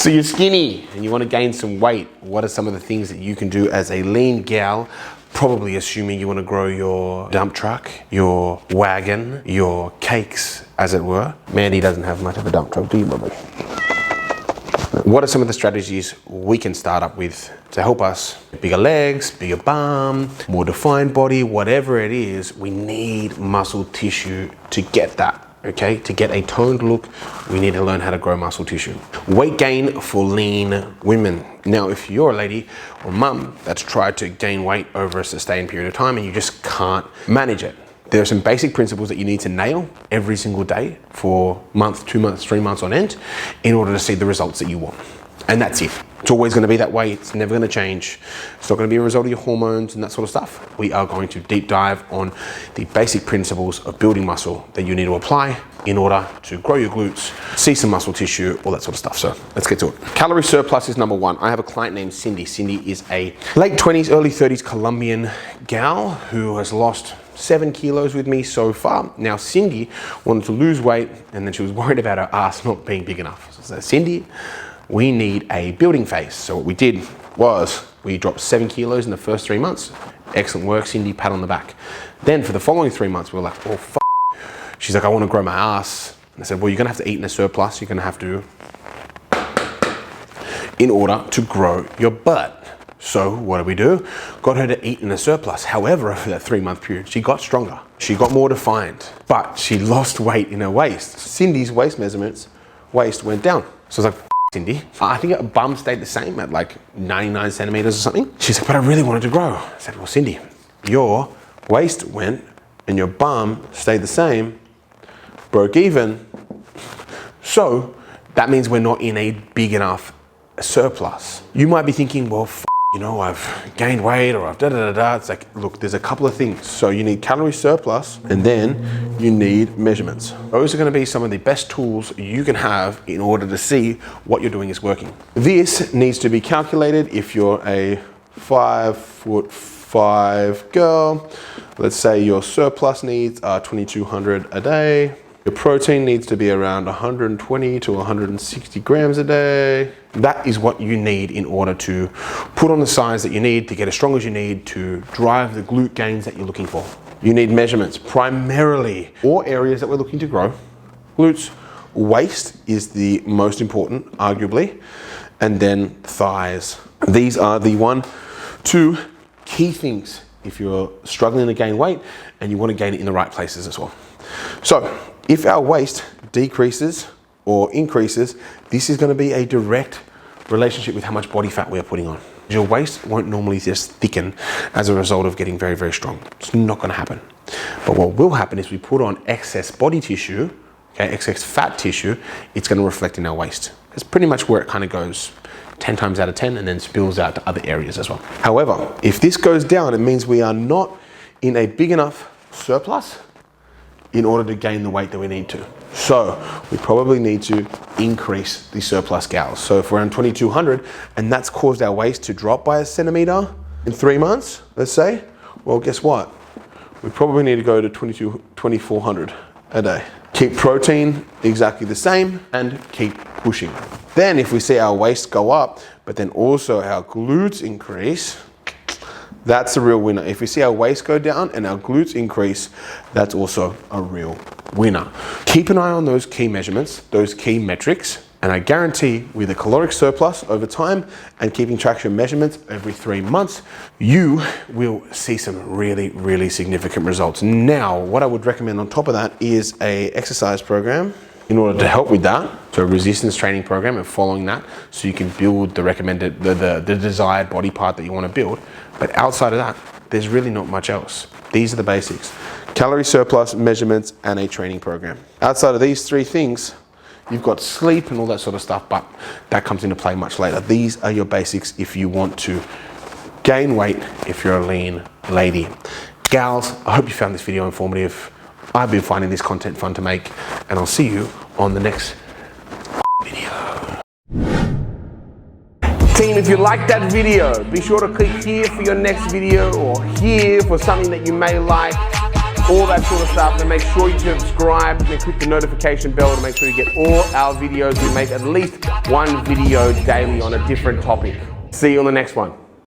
So you're skinny and you want to gain some weight. What are some of the things that you can do as a lean gal? Probably assuming you want to grow your dump truck, your wagon, your cakes, as it were. Mandy doesn't have much of a dump truck, do you, Bobby? What are some of the strategies we can start up with to help us? Bigger legs, bigger bum, more defined body, whatever it is, we need muscle tissue to get that. Okay, to get a toned look, we need to learn how to grow muscle tissue. Weight gain for lean women. Now, if you're a lady or mum that's tried to gain weight over a sustained period of time and you just can't manage it, there are some basic principles that you need to nail every single day for a month, 2 months, 3 months on end in order to see the results that you want. And that's it. It's always going to be that way. It's never going to change. It's not going to be a result of your hormones and that sort of stuff. We are going to deep dive on the basic principles of building muscle that you need to apply in order to grow your glutes, see some muscle tissue, all that sort of stuff. So let's get to it. Calorie surplus is number one. I have a client named Cindy. Cindy is a late 20s, early 30s Colombian gal who has lost 7 kilos with me so far. Now, Cindy wanted to lose weight and then she was worried about her ass not being big enough. So Cindy, we need a building phase. So what we did was we dropped 7 kilos in the first 3 months. Excellent work, Cindy, pat on the back. Then for the following 3 months, we were like, oh, f***. She's like, I want to grow my ass. And I said, well, you're going to have to eat in a surplus. You're going to have to, in order to grow your butt. So what did we do? Got her to eat in a surplus. However, over that 3-month period, she got stronger. She got more defined, but she lost weight in her waist. Cindy's waist measurements, waist went down. So I was like, Cindy, I think her bum stayed the same at like 99 centimeters or something. She's like, but I really wanted to grow. I said, well, Cindy, your waist went and your bum stayed the same, broke even. So that means we're not in a big enough surplus. You might be thinking, well, you know, I've gained weight or I've da-da-da-da. It's like, look, there's a couple of things. So you need calorie surplus and then you need measurements. Those are going to be some of the best tools you can have in order to see what you're doing is working. This needs to be calculated if you're a 5'5" girl. Let's say your surplus needs are 2,200 a day. Your protein needs to be around 120 to 160 grams a day. That is what you need in order to put on the size that you need to get as strong as you need to drive the glute gains that you're looking for. You need measurements, primarily, or areas that we're looking to grow. Glutes, waist is the most important, arguably, and then thighs. These are the 2 key things if you're struggling to gain weight and you want to gain it in the right places as well. So, if our waist decreases or increases, this is going to be a direct relationship with how much body fat we are putting on. Your waist won't normally just thicken as a result of getting very, very strong. It's not going to happen. But what will happen is we put on excess body tissue, okay, excess fat tissue, it's going to reflect in our waist. It's pretty much where it kind of goes 10 times out of 10 and then spills out to other areas as well. However, if this goes down, it means we are not in a big enough surplus in order to gain the weight that we need to. So we probably need to increase the surplus gals. So if we're around 2,200 and that's caused our waist to drop by a centimeter in 3 months, let's say, well, guess what? We probably need to go to 2,400 a day. Keep protein exactly the same and keep pushing. Then if we see our waist go up, but then also our glutes increase, that's a real winner. If we see our waist go down and our glutes increase, that's also a real winner. Keep an eye on those key measurements, those key metrics, and I guarantee with a caloric surplus over time and keeping track of your measurements every 3 months, you will see some really, really significant results. Now, what I would recommend on top of that is a exercise program in order to help with that. So a resistance training program and following that so you can build the recommended, the desired body part that you want to build. But outside of that, there's really not much else. These are the basics. Calorie surplus, measurements, and a training program. Outside of these 3 things, you've got sleep and all that sort of stuff, but that comes into play much later. These are your basics if you want to gain weight, if you're a lean lady. Gals, I hope you found this video informative. I've been finding this content fun to make, and I'll see you on the next video. Team, if you like that video, be sure to click here for your next video or here for something that you may like. all that sort of stuff. And make sure you subscribe and click the notification bell to make sure you get all our videos. We make at least one video daily on a different topic. See you on the next one.